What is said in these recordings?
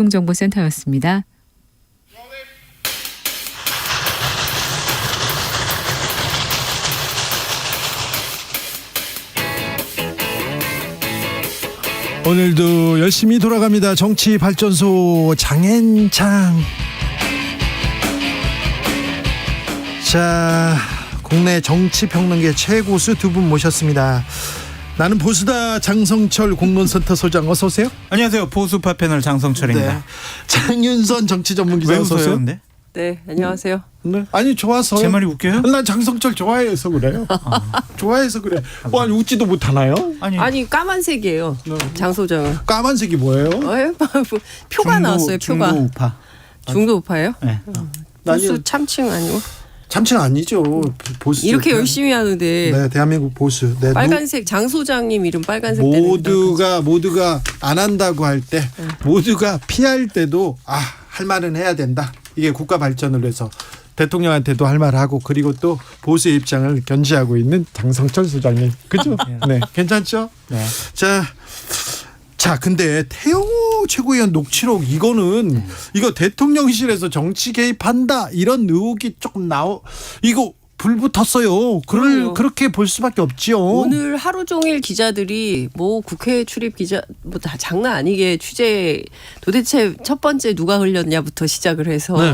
정보센터였습니다. 오늘도 열심히 돌아갑니다. 정치발전소 장앤장. 자, 국내 정치평론계 최고수 두 분 모셨습니다. 나는 보수다 장성철 공론센터 소장 어서 오세요. 안녕하세요. 보수파 패널 장성철입니다. 네. 장윤선 정치전문기자 어서 오세요. 근데? 네, 안녕하세요. 네. 아니 좋아서. 제 말이 웃겨요? 난 장성철 좋아해서 그래요. 좋아해서 그래. 뭐 아니 웃지도 못하나요? 아니 까만색이에요. 장 소장은. 까만색이 뭐예요? 표가 나왔어요. 표가. 중도 우파. 중도 우파예요? 네. 보수 참칭 아니고? 참칭 아니죠. 보수. 이렇게 열심히 하는데. 네, 대한민국 보수. 네, 빨간색 장 소장님 이름 빨간색 때는 모두가 안 한다고 할 때, 모두가 피할 때도 할 말은 해야 된다. 이게 국가 발전을 위해서 대통령한테도 할 말하고 그리고 또 보수의 입장을 견지하고 있는 장성철 소장님. 그죠? 네, 괜찮죠? 네. 자, 근데 태영호 최고위원 녹취록 이거는 이거 대통령실에서 정치 개입한다 이런 의혹이 조금 이거 불 붙었어요. 그렇게 볼 수밖에 없지요. 오늘 하루 종일 기자들이 뭐 국회 출입 기자 뭐 다 장난 아니게 취재 도대체 첫 번째 누가 흘렸냐부터 시작을 해서 네.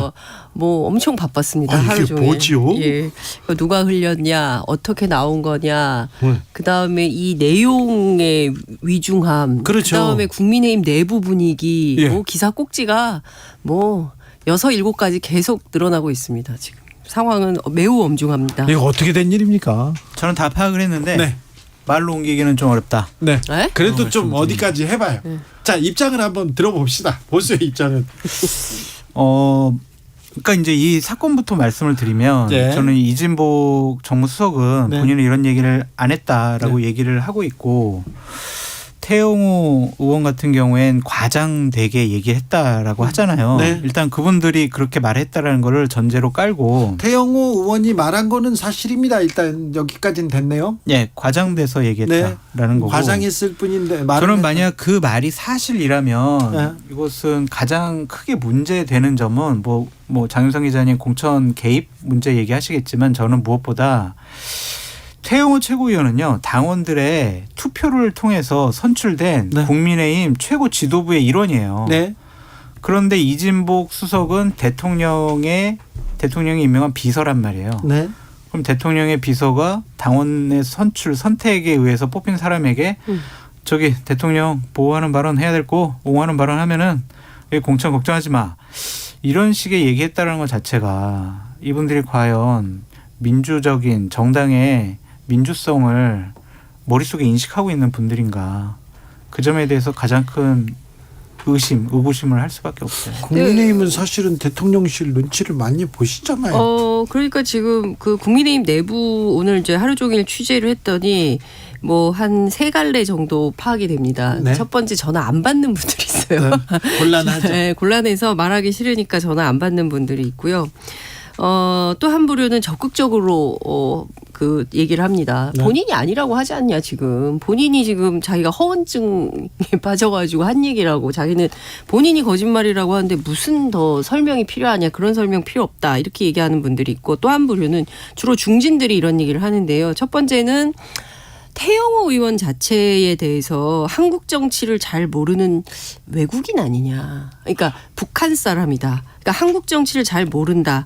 뭐 엄청 바빴습니다. 이게 하루 종일. 뭐지요? 예, 누가 흘렸냐, 어떻게 나온 거냐, 네. 그 다음에 이 내용의 위중함, 그렇죠. 그 다음에 국민의힘 내부 분위기, 예. 뭐 기사 꼭지가 뭐 6-7가지 계속 늘어나고 있습니다. 지금 상황은 매우 엄중합니다. 이거 어떻게 된 일입니까? 저는 다 파악을 했는데 네. 말로 옮기기는 좀 어렵다. 네. 네? 그래도 좀 어디까지 해봐요. 자, 입장을 한번 들어봅시다. 보수의 입장은. 그러니까 이제 이 사건부터 말씀을 드리면 네. 저는 이진복 정무수석은 네. 본인은 이런 얘기를 안 했다라고 얘기를 하고 있고 태영호 의원 같은 경우엔 과장되게 얘기했다라고 하잖아요. 네. 일단 그분들이 그렇게 말했다라는 거를 전제로 깔고 태영호 의원이 말한 거는 사실입니다. 일단 여기까지는 됐네요. 예, 과장돼서 얘기했다라는 거고. 과장했을 뿐인데 저는 만약 그 말이 사실이라면 네. 이것은 가장 크게 문제되는 점은 뭐 장윤성 기자님 공천 개입 문제 얘기하시겠지만 저는 무엇보다 태영호 최고위원은요 당원들의 투표를 통해서 선출된 네. 국민의힘 최고 지도부의 일원이에요. 네. 그런데 이진복 수석은 대통령이 임명한 비서란 말이에요. 네. 그럼 대통령의 비서가 당원의 선택에 의해서 뽑힌 사람에게 저기 대통령 보호하는 발언 해야 될 거 옹호하는 발언 하면은 공천 걱정하지 마. 이런 식의 얘기했다는 것 자체가 이분들이 과연 민주적인 정당의 민주성을 머릿속에 인식하고 있는 분들인가. 그 점에 대해서 가장 큰 의구심을 할 수밖에 없어요. 국민의힘은 사실은 대통령실 눈치를 많이 보시잖아요. 그러니까 지금 그 국민의힘 내부 오늘 이제 하루 종일 취재를 했더니 뭐 한 3갈래 정도 파악이 됩니다. 네. 첫 번째 전화 안 받는 분들이 있어요. 네. 곤란하죠. 네, 곤란해서 말하기 싫으니까 전화 안 받는 분들이 있고요. 또 한 부류는 적극적으로 그 얘기를 합니다. 네. 본인이 아니라고 하지 않냐 지금. 본인이 지금 자기가 허언증에 빠져가지고 한 얘기라고 자기는 본인이 거짓말이라고 하는데 무슨 더 설명이 필요하냐 그런 설명 필요 없다 이렇게 얘기하는 분들이 있고 또 한 부류는 주로 중진들이 이런 얘기를 하는데요. 첫 번째는 태영호 의원 자체에 대해서 한국 정치를 잘 모르는 외국인 아니냐. 그러니까 북한 사람이다. 그러니까 한국 정치를 잘 모른다.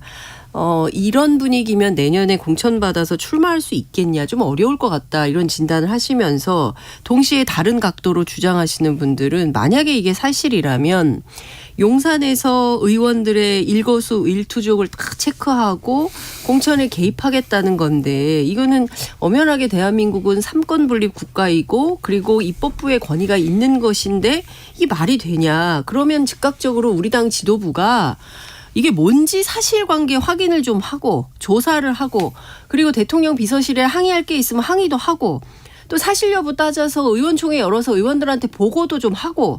이런 분위기면 내년에 공천받아서 출마할 수 있겠냐. 좀 어려울 것 같다. 이런 진단을 하시면서 동시에 다른 각도로 주장하시는 분들은 만약에 이게 사실이라면 용산에서 의원들의 일거수일투족을 다 체크하고 공천에 개입하겠다는 건데 이거는 엄연하게 대한민국은 삼권 분립 국가이고 그리고 입법부의 권위가 있는 것인데 이게 말이 되냐. 그러면 즉각적으로 우리 당 지도부가 이게 뭔지 사실관계 확인을 좀 하고 조사를 하고 그리고 대통령 비서실에 항의할 게 있으면 항의도 하고 또 사실 여부 따져서 의원총회 열어서 의원들한테 보고도 좀 하고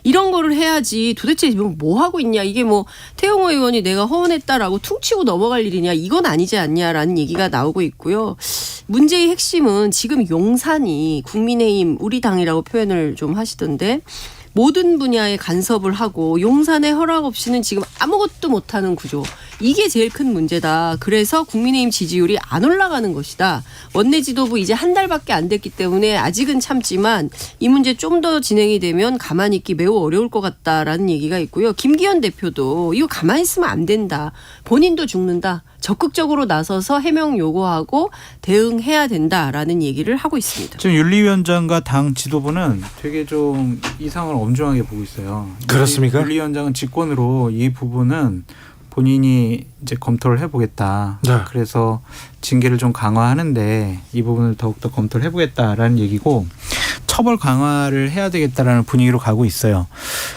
이런 거를 해야지 도대체 뭐 하고 있냐. 이게 뭐 태영호 의원이 내가 허언했다라고 퉁치고 넘어갈 일이냐. 이건 아니지 않냐라는 얘기가 나오고 있고요. 문제의 핵심은 지금 용산이 국민의힘 우리 당이라고 표현을 좀 하시던데 모든 분야에 간섭을 하고 용산의 허락 없이는 지금 아무것도 못하는 구조. 이게 제일 큰 문제다. 그래서 국민의힘 지지율이 안 올라가는 것이다. 원내 지도부 이제 한 달밖에 안 됐기 때문에 아직은 참지만 이 문제 좀 더 진행이 되면 가만히 있기 매우 어려울 것 같다라는 얘기가 있고요. 김기현 대표도 이거 가만히 있으면 안 된다. 본인도 죽는다. 적극적으로 나서서 해명 요구하고 대응해야 된다라는 얘기를 하고 있습니다. 지금 윤리위원장과 당 지도부는 되게 좀 이상을 엄중하게 보고 있어요. 그렇습니까? 윤리위원장은 직권으로 이 부분은 본인이 이제 검토를 해보겠다. 네. 그래서 징계를 좀 강화하는데 이 부분을 더욱더 검토를 해보겠다라는 얘기고 처벌 강화를 해야 되겠다라는 분위기로 가고 있어요.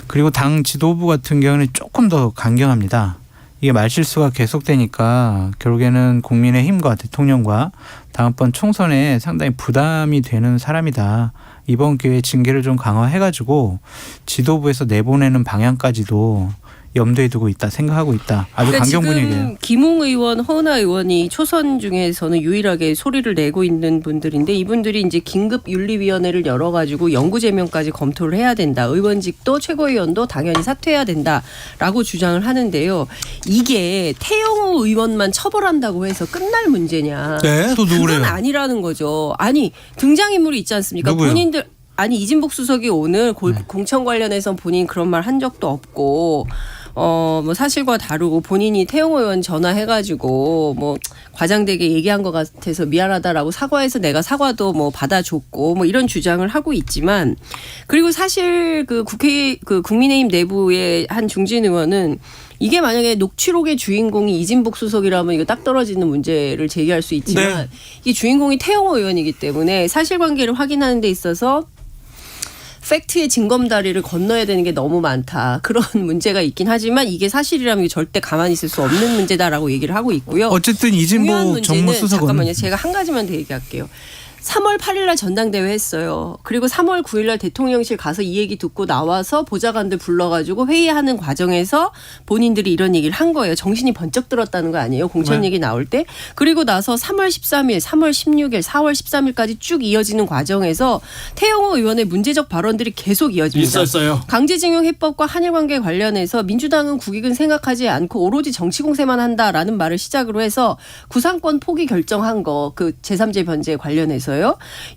그리고 당 지도부 같은 경우는 조금 더 강경합니다. 이게 말실수가 계속되니까 결국에는 국민의힘과 대통령과 다음번 총선에 상당히 부담이 되는 사람이다. 이번 기회에 징계를 좀 강화해가지고 지도부에서 내보내는 방향까지도 염두에 두고 있다, 생각하고 있다. 아주 그러니까 강경 지금 분위기예요. 김웅 의원, 허은하 의원이 초선 중에서는 유일하게 소리를 내고 있는 분들인데 이분들이 이제 긴급 윤리위원회를 열어가지고 영구 제명까지 검토를 해야 된다. 의원직도 최고위원도 당연히 사퇴해야 된다라고 주장을 하는데요. 이게 태영호 의원만 처벌한다고 해서 끝날 문제냐? 네. 또 누구래요? 그건 아니라는 거죠. 아니 등장인물이 있지 않습니까? 누구요? 본인들 아니 이진복 수석이 오늘 공천 관련해서 본인 그런 말 한 적도 없고. 뭐 사실과 다르고 본인이 태영호 의원 전화해가지고 뭐 과장되게 얘기한 것 같아서 미안하다라고 사과해서 내가 사과도 뭐 받아줬고 뭐 이런 주장을 하고 있지만 그리고 사실 그 국민의힘 내부의 한 중진 의원은 이게 만약에 녹취록의 주인공이 이진복 수석이라면 이거 딱 떨어지는 문제를 제기할 수 있지만 네. 이 주인공이 태영호 의원이기 때문에 사실관계를 확인하는 데 있어서 팩트의 징검다리를 건너야 되는 게 너무 많다. 그런 문제가 있긴 하지만 이게 사실이라면 이게 절대 가만히 있을 수 없는 문제다라고 얘기를 하고 있고요. 어쨌든 중요한 이진복 문제는 정무수석은 잠깐만요. 제가 한 가지만 더 얘기할게요. 3월 8일 날 전당대회 했어요. 그리고 3월 9일 날 대통령실 가서 이 얘기 듣고 나와서 보좌관들 불러가지고 회의하는 과정에서 본인들이 이런 얘기를 한 거예요. 정신이 번쩍 들었다는 거 아니에요. 공천 얘기 나올 때. 그리고 나서 3월 13일, 3월 16일, 4월 13일까지 쭉 이어지는 과정에서 태영호 의원의 문제적 발언들이 계속 이어집니다. 있었어요. 강제징용 해법과 한일관계 관련해서 민주당은 국익은 생각하지 않고 오로지 정치 공세만 한다라는 말을 시작으로 해서 구상권 포기 결정한 거 그 제3제 변제 관련해서요.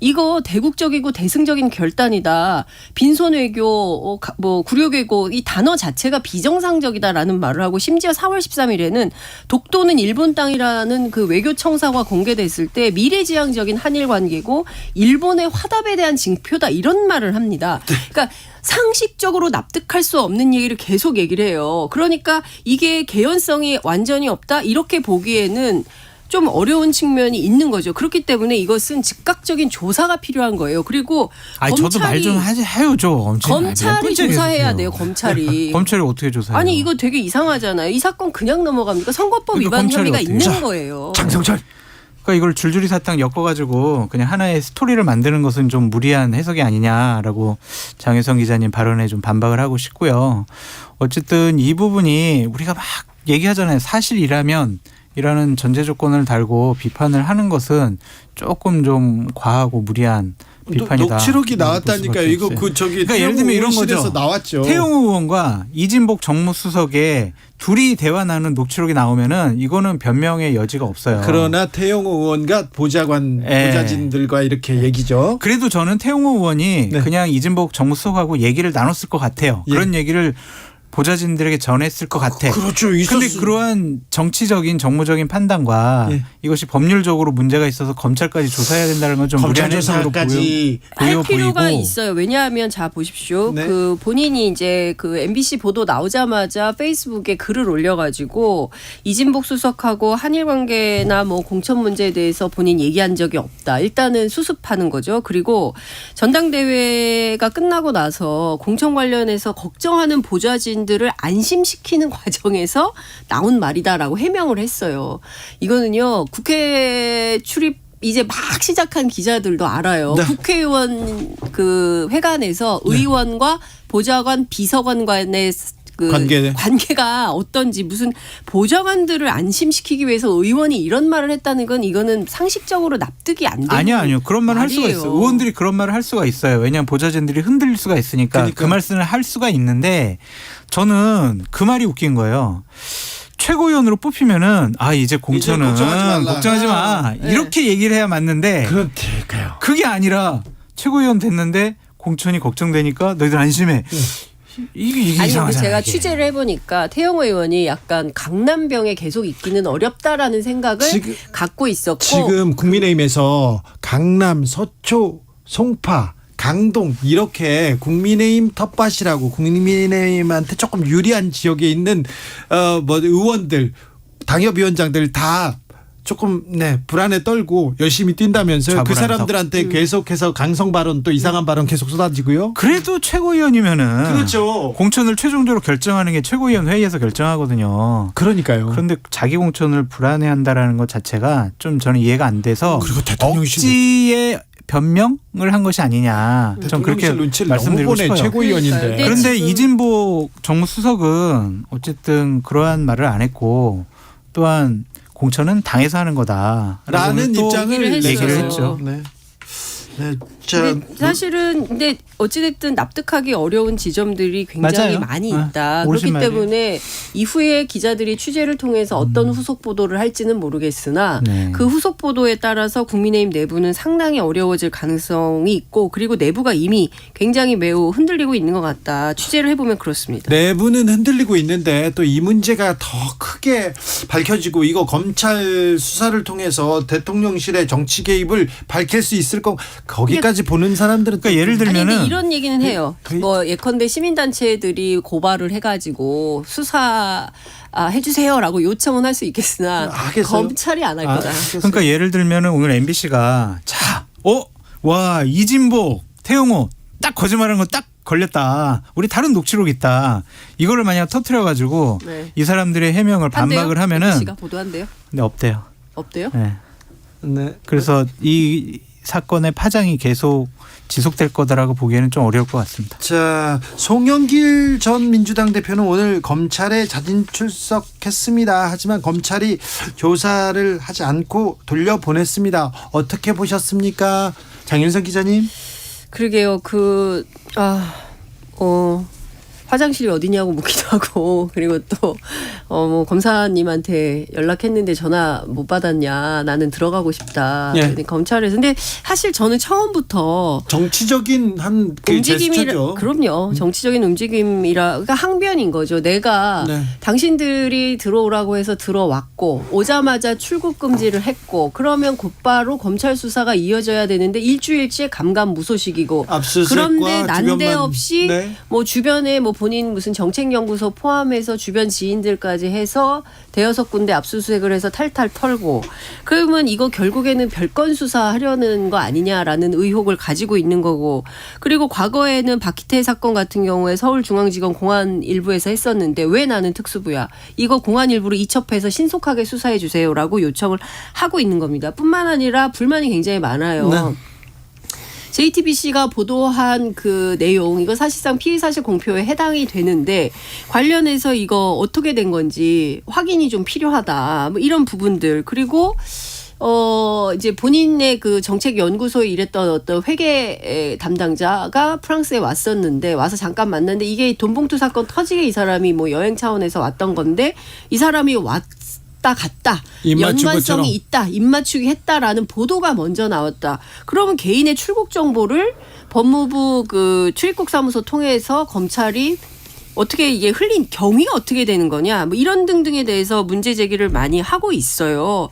이거 대국적이고 대승적인 결단이다. 빈손 외교, 뭐 구력 외교 이 단어 자체가 비정상적이다라는 말을 하고 심지어 4월 13일에는 독도는 일본 땅이라는 그 외교 청사가 공개됐을 때 미래지향적인 한일 관계고 일본의 화답에 대한 징표다 이런 말을 합니다. 그러니까 상식적으로 납득할 수 없는 얘기를 계속 얘기를 해요. 그러니까 이게 개연성이 완전히 없다 이렇게 보기에는 좀 어려운 측면이 있는 거죠. 그렇기 때문에 이것은 즉각적인 조사가 필요한 거예요. 그리고 아니 저도 말 좀 해요 좀. 검찰이 조사해야 돼요. 검찰이. 검찰이 어떻게 조사해요? 아니 이거 되게 이상하잖아요. 이 사건 그냥 넘어갑니까? 선거법 그러니까 위반 혐의가 검찰이 있는 어떻게 거예요. 장성철. 그러니까 이걸 줄줄이 사탕 엮어가지고 그냥 하나의 스토리를 만드는 것은 좀 무리한 해석이 아니냐라고 장혜성 기자님 발언에 좀 반박을 하고 싶고요. 어쨌든 이 부분이 우리가 막 얘기하잖아요. 사실이라면 이라는 전제 조건을 달고 비판을 하는 것은 조금 좀 과하고 무리한 비판이다. 녹취록이 나왔다니까요. 이거 그 저기 그러니까 예를 들면 이런 거죠. 나왔죠. 태영호 의원과 이진복 정무수석의 둘이 대화 나누는 녹취록이 나오면은 이거는 변명의 여지가 없어요. 그러나 태영호 의원과 보좌진들과 이렇게 얘기죠. 그래도 저는 태영호 의원이 네. 그냥 이진복 정무수석하고 얘기를 나눴을 것 같아요. 예. 그런 얘기를 보좌진들에게 전했을 것 같아. 그렇죠. 그런데 그러한 정치적인 정무적인 판단과 예. 이것이 법률적으로 문제가 있어서 검찰까지 조사해야 된다는 건 좀 무리한 해석으로 할 필요가 보이고. 있어요. 왜냐하면 자 보십시오. 네. 그 본인이 이제 그 MBC 보도 나오자마자 페이스북에 글을 올려가지고 이진복 수석하고 한일 관계나 뭐 공천 문제에 대해서 본인 얘기한 적이 없다. 일단은 수습하는 거죠. 그리고 전당대회가 끝나고 나서 공천 관련해서 걱정하는 보좌진들을 안심시키는 과정에서 나온 말이다라고 해명을 했어요. 이거는요 국회 출입 이제 막 시작한 기자들도 알아요. 네. 국회의원 그 회관에서 의원과 보좌관, 비서관 간의 그 관계. 관계가 어떤지 무슨 보좌관들을 안심시키기 위해서 의원이 이런 말을 했다는 건 이거는 상식적으로 납득이 안 되는 아니요. 그런 말을 할 수가 말이에요. 있어요. 의원들이 그런 말을 할 수가 있어요. 왜냐하면 보좌진들이 흔들릴 수가 있으니까 그러니까. 그 말씀을 할 수가 있는데 저는 그 말이 웃긴 거예요. 최고위원으로 뽑히면은 이제 공천은 이제 걱정하지 말라. 걱정하지 마. 네. 이렇게 얘기를 해야 맞는데 그렇다니까요. 그게 아니라 최고위원 됐는데 공천이 걱정되니까 너희들 안심해. 이게 아니 근데 이상하잖아요. 제가 이게. 취재를 해보니까 태영 의원이 약간 강남병에 계속 있기는 어렵다라는 생각을 지금- 갖고 있었고 지금 국민의힘에서 강남, 서초, 송파, 강동 이렇게 국민의힘 텃밭이라고 국민의힘한테 조금 유리한 지역에 있는 의원들, 당협위원장들 다 조금 불안에 떨고 열심히 뛴다면서요. 그 좌불안석. 사람들한테 계속해서 강성 발언 또 이상한 발언 계속 쏟아지고요. 그래도 최고위원이면은 그렇죠. 공천을 최종적으로 결정하는 게 최고위원 회의에서 결정하거든요. 그러니까요. 그런데 자기 공천을 불안해한다라는 것 자체가 좀 저는 이해가 안 돼서 그리고 대통령실 억지의 변명을 한 것이 아니냐. 전 그렇게 대통령실 눈치를 너무 말씀드리고 보내 싶어요. 최고위원인데. 그러니까요. 그런데 지금- 이진복 정무수석은 어쨌든 그러한 말을 안 했고 또한 공천은 당에서 하는 거다라는 라는 입장을 얘기를 얘기를 했어요. 했죠. 네. 네. 자, 근데 사실은 근데 어찌됐든 납득하기 어려운 지점들이 굉장히 맞아요. 많이 네. 있다. 옳으신 그렇기 말이에요. 때문에 이후에 기자들이 취재를 통해서 어떤 후속 보도를 할지는 모르겠으나 네. 그 후속 보도에 따라서 국민의힘 내부는 상당히 어려워질 가능성이 있고 그리고 내부가 이미 굉장히 매우 흔들리고 있는 것 같다. 취재를 해보면 그렇습니다. 내부는 흔들리고 있는데 또 이 문제가 더 크게 밝혀지고 이거 검찰 수사를 통해서 대통령실의 정치 개입을 밝힐 수 있을 거 거기까지 보는 사람들은 그러니까 예를 아니 근데 들면은 이런 얘기는 해요. 뭐 예컨대 시민단체들이 고발을 해가지고 수사 해주세요라고 요청은 할 수 있겠으나 하겠어요? 검찰이 안 할 거다. 그러니까 예를 들면은 오늘 MBC가 와 이진복 태용호 딱 거짓말한 거 딱 걸렸다. 우리 다른 녹취록 있다. 이거를 만약 터트려 가지고 네. 이 사람들의 해명을 반박을 하면은 씨가 보도한대요? 근데 없대요. 없대요? 네. 네. 그래서 이 사건의 파장이 계속 지속될 거다라고 보기에는 좀 어려울 것 같습니다. 자, 송영길 전 민주당 대표는 오늘 검찰에 자진 출석했습니다. 하지만 검찰이 조사를 하지 않고 돌려보냈습니다. 어떻게 보셨습니까? 장윤선 기자님? 그러게요. 화장실이 어디냐고 묻기도 하고 그리고 또 뭐 검사님한테 연락했는데 전화 못 받았냐 나는 들어가고 싶다. 예. 그랬더니 검찰에서 근데 사실 저는 처음부터 정치적인 한 그 제스처죠. 그럼요. 정치적인 움직임이라 그러니까 항변인 거죠. 내가 네. 당신들이 들어오라고 해서 들어왔고 오자마자 출국 금지를 했고 그러면 곧바로 검찰 수사가 이어져야 되는데 일주일째 감감무소식이고 압수수색과 그런데 주변만- 난데없이 네. 뭐 주변에 뭐 본인 무슨 정책연구소 포함해서 주변 지인들까지 해서 대여섯 군데 압수수색을 해서 탈탈 털고 그러면 이거 결국에는 별건 수사하려는 거 아니냐라는 의혹을 가지고 있는 거고 그리고 과거에는 박희태 사건 같은 경우에 서울중앙지검 공안 일부에서 했었는데 왜 나는 특수부야 이거 공안 일부로 이첩해서 신속하게 수사해 주세요라고 요청을 하고 있는 겁니다. 뿐만 아니라 불만이 굉장히 많아요. 네. JTBC가 보도한 그 내용 이거 사실상 피의사실 공표에 해당이 되는데 관련해서 이거 어떻게 된 건지 확인이 좀 필요하다. 뭐 이런 부분들 그리고 이제 본인의 그 정책연구소에 일했던 어떤 회계 담당자가 프랑스에 왔었는데 와서 잠깐 만났는데 이게 돈봉투 사건 터지게 이 사람이 뭐 여행 차원에서 왔던 건데 이 사람이 왔다 갔다 입맞춘 것처럼. 연관성이 있다 입맞추기 했다라는 보도가 먼저 나왔다. 그러면 개인의 출국 정보를 법무부 그 출입국 사무소 통해서 검찰이 어떻게 이게 흘린 경위가 어떻게 되는 거냐 뭐 이런 등등에 대해서 문제 제기를 많이 하고 있어요.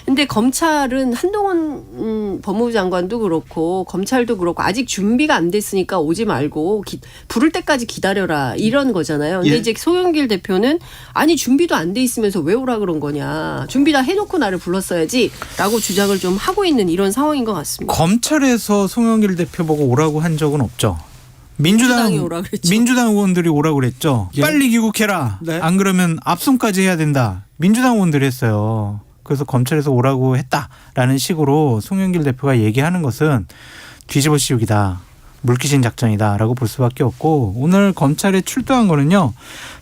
근데 검찰은 한동훈 법무부 장관도 그렇고 검찰도 그렇고 아직 준비가 안 됐으니까 오지 말고 부를 때까지 기다려라 이런 거잖아요. 근데 예. 이제 송영길 대표는 아니 준비도 안 돼 있으면서 왜 오라 그런 거냐. 준비 다 해놓고 나를 불렀어야지라고 주장을 좀 하고 있는 이런 상황인 것 같습니다. 검찰에서 송영길 대표 보고 오라고 한 적은 없죠. 민주당이 오라 그랬죠. 민주당 의원들이 오라고 그랬죠. 예. 빨리 귀국해라. 네. 안 그러면 압송까지 해야 된다. 민주당 의원들이 했어요. 그래서 검찰에서 오라고 했다라는 식으로 송영길 대표가 얘기하는 것은 뒤집어 씌우기다. 물귀신 작전이다라고 볼 수밖에 없고 오늘 검찰에 출두한 거는요.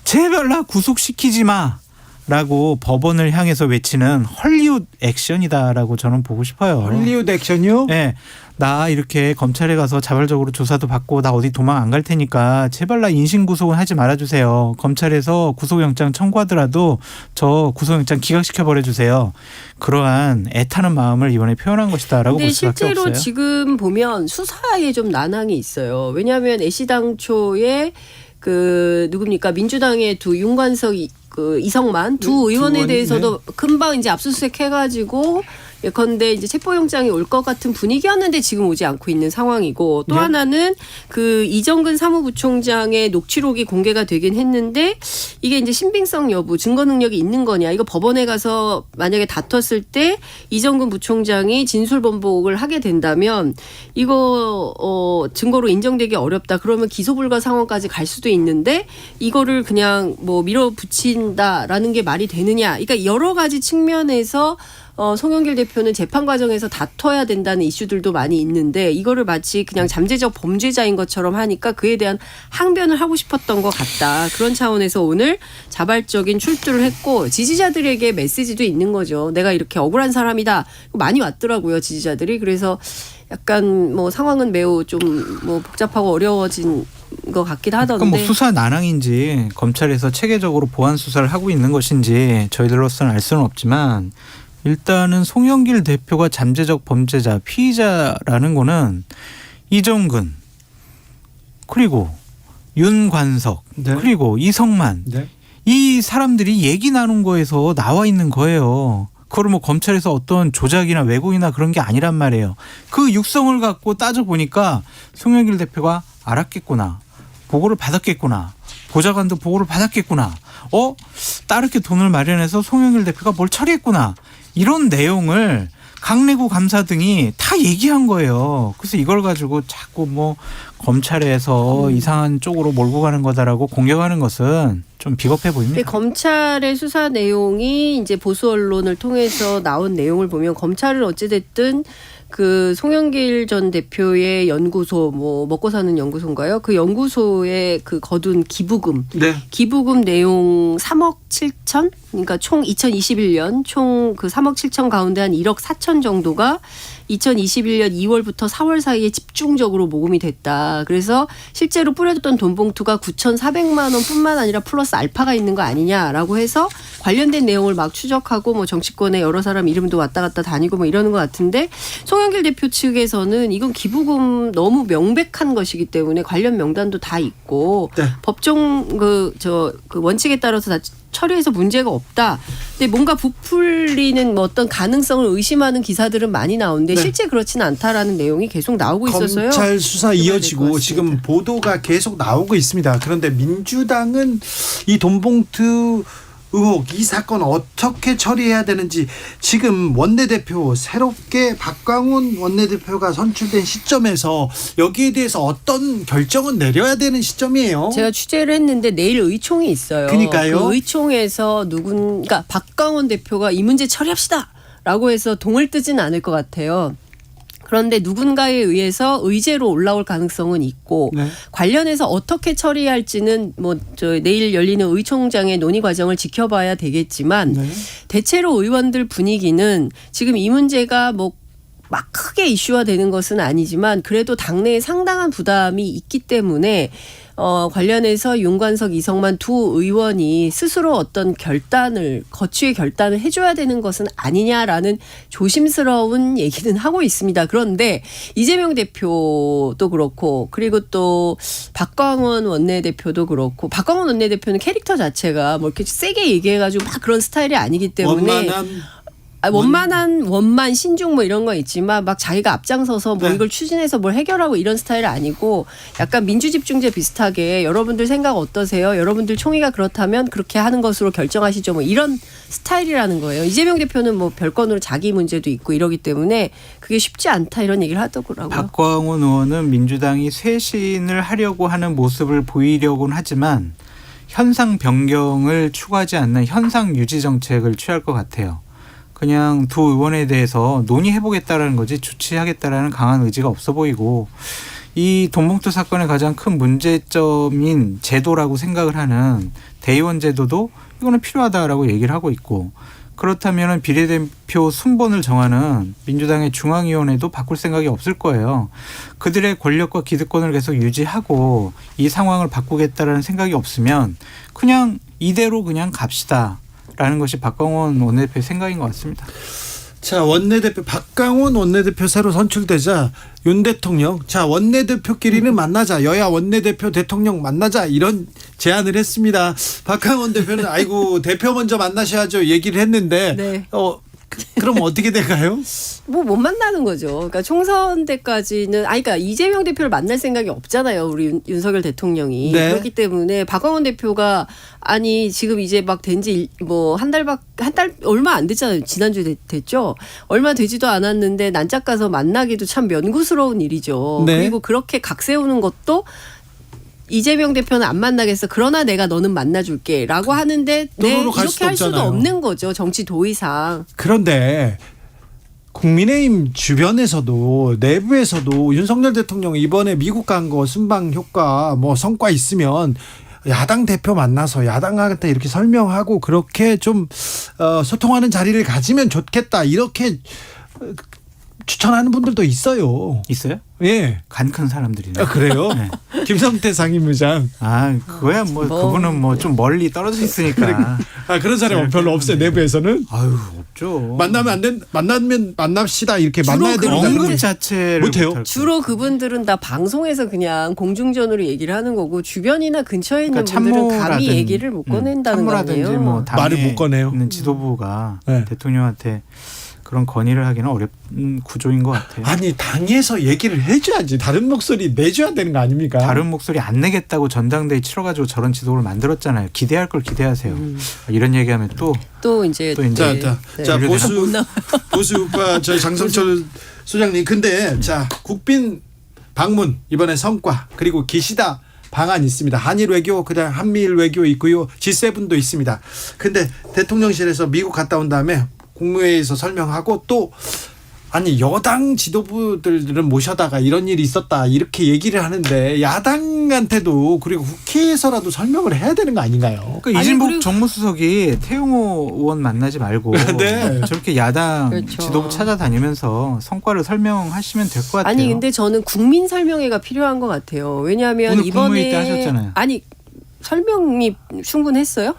제발 나 구속시키지 마라고 법원을 향해서 외치는 헐리우드 액션이다라고 저는 보고 싶어요. 헐리우드 액션이요? 네. 나 이렇게 검찰에 가서 자발적으로 조사도 받고 나 어디 도망 안 갈 테니까 제발 나 인신구속은 하지 말아주세요. 검찰에서 구속영장 청구하더라도 저 구속영장 기각시켜 버려주세요. 그러한 애타는 마음을 이번에 표현한 것이다라고 근데 볼 수밖에 실제로 없어요. 지금 보면 수사에 좀 난항이 있어요. 왜냐하면 애시당초에 그 누굽니까 민주당의 두 윤관석 그 이성만 두 의원에 의원이, 대해서도 금방 이제 압수수색 해가지고 예컨대 이제 체포영장이 올 것 같은 분위기였는데 지금 오지 않고 있는 상황이고 또 네. 하나는 그 이정근 사무부총장의 녹취록이 공개가 되긴 했는데 이게 이제 신빙성 여부 증거 능력이 있는 거냐 이거 법원에 가서 만약에 다퉜을 때 이정근 부총장이 진술 번복을 하게 된다면 이거 증거로 인정되기 어렵다 그러면 기소 불가 상황까지 갈 수도 있는데 이거를 그냥 뭐 밀어붙인다라는 게 말이 되느냐 그러니까 여러 가지 측면에서 송영길 대표는 재판 과정에서 다퉈야 된다는 이슈들도 많이 있는데 이거를 마치 그냥 잠재적 범죄자인 것처럼 하니까 그에 대한 항변을 하고 싶었던 것 같다. 그런 차원에서 오늘 자발적인 출두를 했고 지지자들에게 메시지도 있는 거죠. 내가 이렇게 억울한 사람이다. 많이 왔더라고요. 지지자들이. 그래서 약간 뭐 상황은 매우 좀 뭐 복잡하고 어려워진 것 같기도 하던데. 그럼 뭐 수사 난항인지 검찰에서 체계적으로 보안 수사를 하고 있는 것인지 저희들로서는 알 수는 없지만 일단은 송영길 대표가 잠재적 범죄자, 피의자라는 거는 이정근 그리고 윤관석 네. 그리고 이성만 네. 이 사람들이 얘기 나눈 거에서 나와 있는 거예요. 그걸 뭐 검찰에서 어떤 조작이나 왜곡이나 그런 게 아니란 말이에요. 그 육성을 갖고 따져보니까 송영길 대표가 알았겠구나. 보고를 받았겠구나. 보좌관도 보고를 받았겠구나. 따르게 돈을 마련해서 송영길 대표가 뭘 처리했구나. 이런 내용을 강내구 감사 등이 다 얘기한 거예요. 그래서 이걸 가지고 자꾸 뭐 검찰에서 이상한 쪽으로 몰고 가는 거다라고 공격하는 것은 좀 비겁해 보입니다. 근데 검찰의 수사 내용이 이제 보수 언론을 통해서 나온 내용을 보면 검찰은 어찌됐든 그 송영길 전 대표의 연구소 뭐 먹고 사는 연구소인가요? 그 연구소에 그 거둔 기부금 네. 기부금 내용 3억 7천 그러니까 총 2021년 총 그 3억 7천 가운데 한 1억 4천 정도가 2021년 2월부터 4월 사이에 집중적으로 모금이 됐다. 그래서 실제로 뿌려졌던 돈 봉투가 9,400만 원뿐만 아니라 플러스 알파가 있는 거 아니냐라고 해서 관련된 내용을 막 추적하고 뭐 정치권에 여러 사람 이름도 왔다 갔다 다니고 뭐 이러는 것 같은데 송영길 대표 측에서는 이건 기부금 너무 명백한 것이기 때문에 관련 명단도 다 있고 네. 법정 그 원칙에 따라서 다 처리해서 문제가 없다. 근데 뭔가 부풀리는 뭐 어떤 가능성을 의심하는 기사들은 많이 나오는데 네. 실제 그렇지는 않다라는 내용이 계속 나오고 있어서요. 검찰 수사 될것 이어지고 같습니다. 지금 보도가 계속 나오고 있습니다. 그런데 민주당은 이 돈봉투 의혹 이 사건 어떻게 처리해야 되는지 지금 원내대표 새롭게 박광훈 원내대표가 선출된 시점에서 여기에 대해서 어떤 결정은 내려야 되는 시점이에요. 제가 취재를 했는데 내일 의총이 있어요. 그러니까요. 그 의총에서 그러니까 박광원 대표가 이 문제 처리합시다라고 해서 동을 뜨진 않을 것 같아요. 그런데 누군가에 의해서 의제로 올라올 가능성은 있고 네. 관련해서 어떻게 처리할지는 뭐 내일 열리는 의총장의 논의 과정을 지켜봐야 되겠지만 네. 대체로 의원들 분위기는 지금 이 문제가 뭐 막 크게 이슈화되는 것은 아니지만 그래도 당내에 상당한 부담이 있기 때문에 관련해서 윤관석, 이성만 두 의원이 스스로 어떤 거취의 결단을 해줘야 되는 것은 아니냐라는 조심스러운 얘기는 하고 있습니다. 그런데 이재명 대표도 그렇고 그리고 또 박광원 원내대표도 그렇고 박광원 원내대표는 캐릭터 자체가 뭐 이렇게 세게 얘기해가지고 막 그런 스타일이 아니기 때문에 원만 신중 뭐 이런 거 있지만 막 자기가 앞장서서 뭐 네. 이걸 추진해서 뭘 해결하고 이런 스타일 아니고 약간 민주집중제 비슷하게 여러분들 생각 어떠세요? 여러분들 총의가 그렇다면 그렇게 하는 것으로 결정하시죠. 뭐 이런 스타일이라는 거예요. 이재명 대표는 뭐 별건으로 자기 문제도 있고 이러기 때문에 그게 쉽지 않다 이런 얘기를 하더라고요. 박광훈 의원은 민주당이 쇄신을 하려고 하는 모습을 보이려고는 하지만 현상 변경을 추구하지 않는 현상 유지 정책을 취할 것 같아요. 그냥 두 의원에 대해서 논의해보겠다라는 거지 조치하겠다라는 강한 의지가 없어 보이고 이 돈봉투 사건의 가장 큰 문제점인 제도라고 생각을 하는 대의원 제도도 이거는 필요하다라고 얘기를 하고 있고, 그렇다면 비례대표 순번을 정하는 민주당의 중앙위원회도 바꿀 생각이 없을 거예요. 그들의 권력과 기득권을 계속 유지하고 이 상황을 바꾸겠다라는 생각이 없으면 그냥 이대로 그냥 갑시다라는 것이 박광원 원내대표의 생각인 것 같습니다. 자, 원내대표 박강원 원내대표 새로 선출되자 윤 대통령, 자, 원내대표끼리는 만나자, 여야 원내대표 대통령 만나자, 이런 제안을 했습니다. 박강원 대표는 아이고 대표 먼저 만나셔야죠 얘기를 했는데 네. 그럼 어떻게 될까요? 뭐 못 만나는 거죠. 그러니까 총선 때까지는 그러니까 이재명 대표를 만날 생각이 없잖아요. 우리 윤석열 대통령이. 네. 그렇기 때문에 박광원 대표가 지금 이제 막 된 지 뭐 한 달 얼마 안 됐잖아요. 지난주에 됐죠. 얼마 되지도 않았는데 난짝 가서 만나기도 참 면구스러운 일이죠. 네. 그리고 그렇게 각 세우는 것도 이재명 대표는 안 만나겠어. 그러나 내가 너는 만나줄게라고 하는데 또로로 갈 이렇게 수도 할 수도 없잖아요. 없는 거죠. 정치 도의상. 그런데 국민의힘 주변에서도 내부에서도 윤석열 대통령 이번에 미국 간 거 순방 효과 뭐 성과 있으면 야당 대표 만나서 야당한테 이렇게 설명하고 그렇게 좀 소통하는 자리를 가지면 좋겠다 이렇게 추천하는 분들도 있어요. 있어요? 예. 간 큰 사람들이네. 그래요? 네. 김성태 상임의장. 그거야 그분은 뭐 좀 멀리 떨어져 있으니까. 그런 사람은 별로 없어요. 내부에서는. 아유, 없죠. 만나면 만납시다 이렇게 만나야 주로 된다. 언급 자체를 못해요. 못할 주로 그분들은 다 방송에서 그냥 공중전으로 얘기를 하는 거고 주변이나 근처에 있는 그러니까 분들은 감히 참모라든, 얘기를 못 꺼낸다는 참모라든지 거예요. 뭐 당에 말을 못 꺼내요. 있는 지도부가 네. 대통령한테 그런 건의를 하기는 어려운 구조인 것 같아요. 아니 당에서 얘기를 해줘야지. 다른 목소리 내줘야 되는 거 아닙니까? 다른 목소리 안 내겠다고 전당대회 치러가지고 저런 지도를 만들었잖아요. 기대할 걸 기대하세요. 이런 얘기하면 또 이제 자, 네. 보수 우파 저희 장성철 소장님. 근데 자, 국빈 방문 이번에 성과 그리고 기시다 방안 있습니다. 한일 외교 그다음 한미일 외교 있고요. G7도 있습니다. 근데 대통령실에서 미국 갔다 온 다음에 국무회의에서 설명하고 또 아니 여당 지도부들은 모셔다가 이런 일이 있었다 이렇게 얘기를 하는데 야당한테도 그리고 국회에서라도 설명을 해야 되는 거 아닌가요? 그러니까 이진복 정무수석이 태용호 의원 만나지 말고 네. 저렇게 야당 그렇죠. 지도부 찾아다니면서 성과를 설명하시면 될 것 같아요. 아니 근데 저는 국민 설명회가 필요한 것 같아요. 왜냐하면 오늘 이번에 국무회의 때 하셨잖아요. 아니 설명이 충분했어요?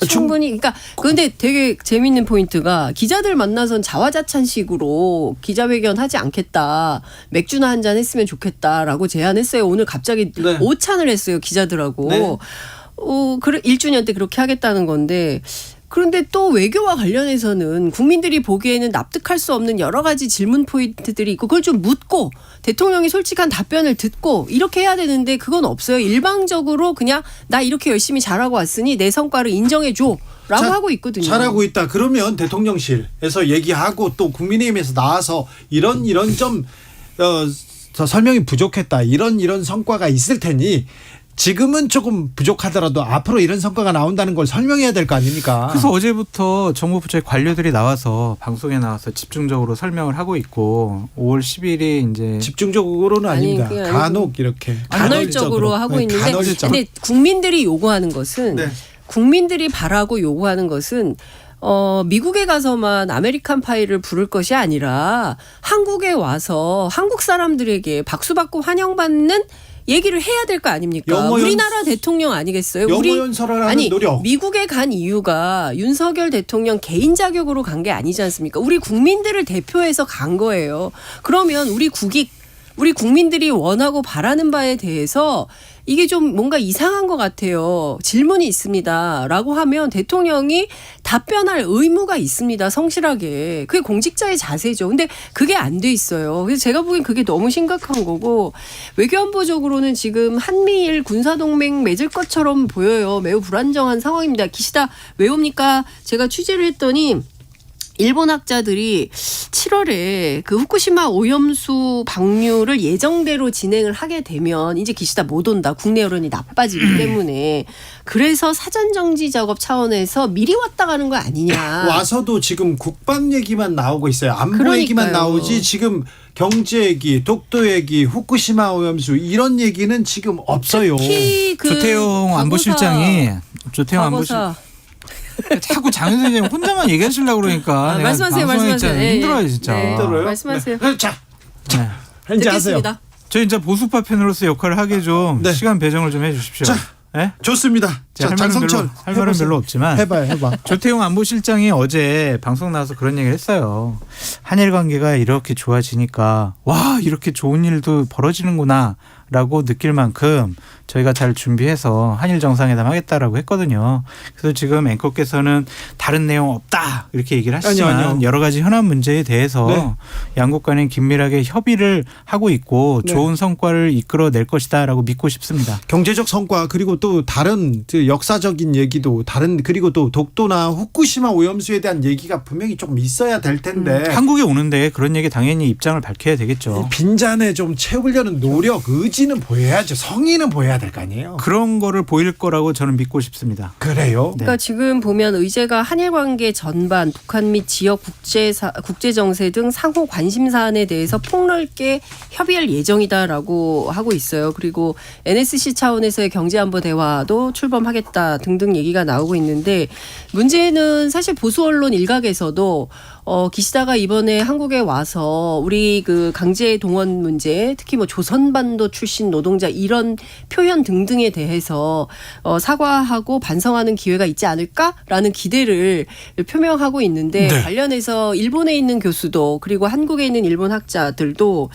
충분히 그러니까 근데 되게 재밌는 포인트가 기자들 만나선 자화자찬식으로 기자회견 하지 않겠다. 맥주나 한잔 했으면 좋겠다라고 제안했어요. 오늘 갑자기 네. 오찬을 했어요. 기자들하고. 네. 그래 1주년 때 그렇게 하겠다는 건데 그런데 또 외교와 관련해서는 국민들이 보기에는 납득할 수 없는 여러 가지 질문 포인트들이 있고 그걸 좀 묻고 대통령이 솔직한 답변을 듣고 이렇게 해야 되는데 그건 없어요. 일방적으로 그냥 나 이렇게 열심히 잘하고 왔으니 내 성과를 인정해 줘라고 하고 있거든요. 잘하고 있다. 그러면 대통령실에서 얘기하고 또 국민의힘에서 나와서 이런 좀 설명이 부족했다. 이런 성과가 있을 테니 지금은 조금 부족하더라도 앞으로 이런 성과가 나온다는 걸 설명해야 될 거 아닙니까? 그래서 어제부터 정부 부처의 관료들이 나와서 방송에 나와서 집중적으로 설명을 하고 있고 5월 10일이 이제 집중적으로는 아니, 아닙니다. 그게 아니고 간혹 이렇게 간헐적으로 하고 네, 있는데 간헐적. 근데 국민들이 요구하는 것은 네. 국민들이 바라고 요구하는 것은 미국에 가서만 아메리칸 파이를 부를 것이 아니라 한국에 와서 한국 사람들에게 박수받고 환영받는 얘기를 해야 될 거 아닙니까? 우리나라 대통령 아니겠어요? 영어 연설을 하는 노력. 미국에 간 이유가 윤석열 대통령 개인 자격으로 간 게 아니지 않습니까? 우리 국민들을 대표해서 간 거예요. 그러면 우리 국민들이 원하고 바라는 바에 대해서 이게 좀 뭔가 이상한 것 같아요. 질문이 있습니다. 라고 하면 대통령이 답변할 의무가 있습니다. 성실하게. 그게 공직자의 자세죠. 근데 그게 안 돼 있어요. 그래서 제가 보기엔 그게 너무 심각한 거고 외교안보적으로는 지금 한미일 군사동맹 맺을 것처럼 보여요. 매우 불안정한 상황입니다. 기시다 왜 옵니까? 제가 취재를 했더니 일본 학자들이 7월에 그 후쿠시마 오염수 방류를 예정대로 진행을 하게 되면 이제 기시다 못 온다. 국내 여론이 나빠지기 때문에. 그래서 사전 정지 작업 차원에서 미리 왔다 가는 거 아니냐. 와서도 지금 국방 얘기만 나오고 있어요. 안보 그러니까요. 얘기만 나오지 지금 경제 얘기, 독도 얘기, 후쿠시마 오염수 이런 얘기는 지금 없어요. 특히 그 조태용 안보실장이 조태용 안보실 과거사. 자꾸 장 선생님 혼자만 얘기하시려고 그러니까 내가 말씀하세요, 방송에 말씀하세요. 있잖아요. 예, 힘들어요 예. 진짜. 네. 힘들어요? 말씀하세요. 네. 자, 네. 이제 하세요. 듣겠습니다. 저희 이제 보수파 팬으로서 역할을 하게 좀 네. 시간 배정을 좀 해주십시오. 자, 네? 좋습니다. 자, 할 말은 장성철 할 말은 해보세요. 별로 없지만 해봐요, 해봐. 조태용 안보실장이 어제 방송 나와서 그런 얘기를 했어요. 한일 관계가 이렇게 좋아지니까 와 이렇게 좋은 일도 벌어지는구나라고 느낄 만큼 저희가 잘 준비해서 한일 정상회담 하겠다라고 했거든요. 그래서 지금 앵커께서는 다른 내용 없다 이렇게 얘기를 하시지만 아니요. 여러 가지 현안 문제에 대해서 네. 양국 간에 긴밀하게 협의를 하고 있고 네. 좋은 성과를 이끌어낼 것이다라고 믿고 싶습니다. 경제적 성과 그리고 또 다른 그 역사적인 얘기도 다른 그리고 또 독도나 후쿠시마 오염수에 대한 얘기가 분명히 조금 있어야 될 텐데 한국에 오는데 그런 얘기 당연히 입장을 밝혀야 되겠죠. 빈잔에 좀 채우려는 노력, 의지는 보여야죠. 성의는 보여야 될 거 아니에요. 그런 거를 보일 거라고 저는 믿고 싶습니다. 그래요. 네. 그러니까 지금 보면 의제가 한일 관계 전반, 북한 및 지역 국제 정세 등 상호 관심 사안에 대해서 폭넓게 협의할 예정이다라고 하고 있어요. 그리고 NSC 차원에서의 경제 안보 대화도 출범하겠다 등등 얘기가 나오고 있는데 문제는 사실 보수 언론 일각에서도 기시다가 이번에 한국에 와서 우리 그 강제 동원 문제, 특히 뭐 조선반도 출신 노동자 이런 표현 등등에 대해서 사과하고 반성하는 기회가 있지 않을까라는 기대를 표명하고 있는데 네. 관련해서 일본에 있는 교수도 그리고 한국에 있는 일본 학자들도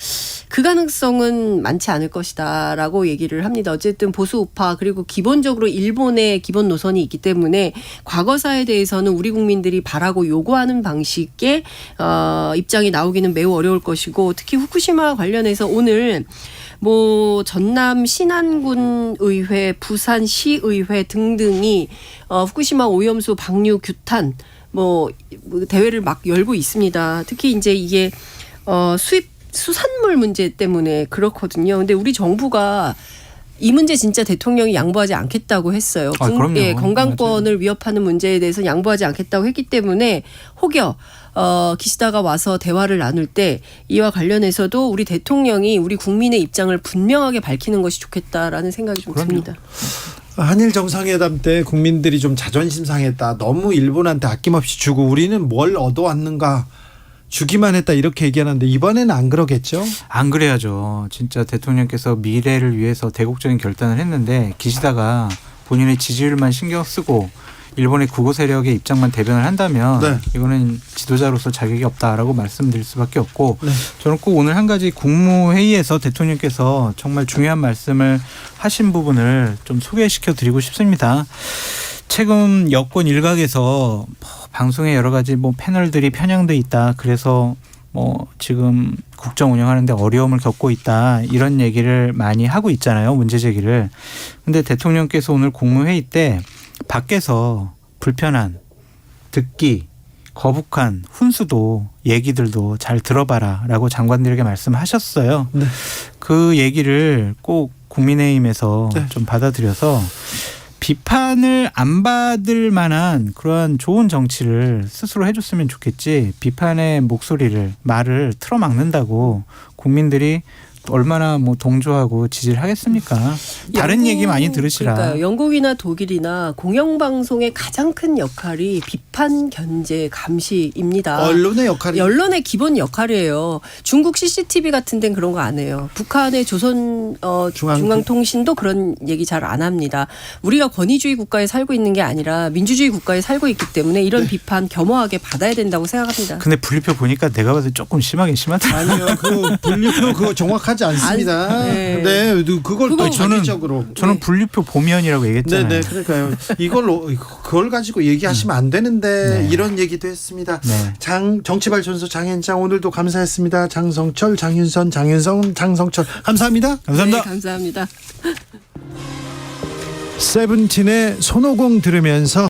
그 가능성은 많지 않을 것이다라고 얘기를 합니다. 어쨌든 보수 우파 그리고 기본적으로 일본의 기본 노선이 있기 때문에 과거사에 대해서는 우리 국민들이 바라고 요구하는 방식의 입장이 나오기는 매우 어려울 것이고 특히 후쿠시마 관련해서 오늘 뭐 전남 신안군 의회, 부산 시의회 등등이 후쿠시마 오염수 방류 규탄 뭐 대회를 막 열고 있습니다. 특히 이제 이게 수입 수산물 문제 때문에 그렇거든요. 근데 우리 정부가 이 문제 진짜 대통령이 양보하지 않겠다고 했어요. 그럼요. 예, 건강권을 위협하는 문제에 대해서 양보하지 않겠다고 했기 때문에 혹여 기시다가 와서 대화를 나눌 때 이와 관련해서도 우리 대통령이 우리 국민의 입장을 분명하게 밝히는 것이 좋겠다라는 생각이 좀 그럼요. 듭니다. 한일 정상회담 때 국민들이 좀 자존심 상했다. 너무 일본한테 아낌없이 주고 우리는 뭘 얻어왔는가. 주기만 했다 이렇게 얘기하는데 이번에는 안 그러겠죠? 안 그래야죠. 진짜 대통령께서 미래를 위해서 대국적인 결단을 했는데 기시다가 본인의 지지율만 신경 쓰고 일본의 구구 세력의 입장만 대변을 한다면 네. 이거는 지도자로서 자격이 없다라고 말씀드릴 수밖에 없고 네. 저는 꼭 오늘 한 가지 국무회의에서 대통령께서 정말 중요한 말씀을 하신 부분을 좀 소개시켜 드리고 싶습니다. 최근 여권 일각에서 방송에 여러 가지 뭐 패널들이 편향돼 있다. 그래서 뭐 지금 국정 운영하는데 어려움을 겪고 있다. 이런 얘기를 많이 하고 있잖아요. 문제 제기를. 근데 대통령께서 오늘 국무회의 때 밖에서 불편한 듣기 거북한 훈수도 얘기들도 잘 들어봐라라고 장관들에게 말씀하셨어요. 네. 그 얘기를 꼭 국민의힘에서 네. 좀 받아들여서 비판을 안 받을 만한 그러한 좋은 정치를 스스로 해줬으면 좋겠지 비판의 목소리를 말을 틀어막는다고 국민들이 얼마나 뭐 동조하고 지지를 하겠습니까? 다른 얘기 많이 들으시라. 그러니까요. 영국이나 독일이나 공영방송의 가장 큰 역할이 비판, 견제, 감시입니다. 언론의 역할이 언론의 기본 역할이에요. 중국 CCTV 같은 데는 그런 거 안 해요. 북한의 조선 중앙통신도 그런 얘기 잘 안 합니다. 우리가 권위주의 국가에 살고 있는 게 아니라 민주주의 국가에 살고 있기 때문에 이런 비판 겸허하게 받아야 된다고 생각합니다. 근데 분리표 보니까 내가 봐도 조금 심하긴 심하다. 아니요. 그 분류표 그거 정확하지 않습니다. 네. 네, 그걸 또 그거 자기적으로. 저는 분리표 보면이라고 얘기했잖아요. 네, 그러니까요. 그걸 가지고 얘기하시면 안 되는데 네. 이런 얘기도 했습니다. 네. 정치발전소 장현장 오늘도 감사했습니다. 장성철, 장윤선, 장성철 감사합니다. 감사합니다. 네, 감사합니다. 세븐틴의 손오공 들으면서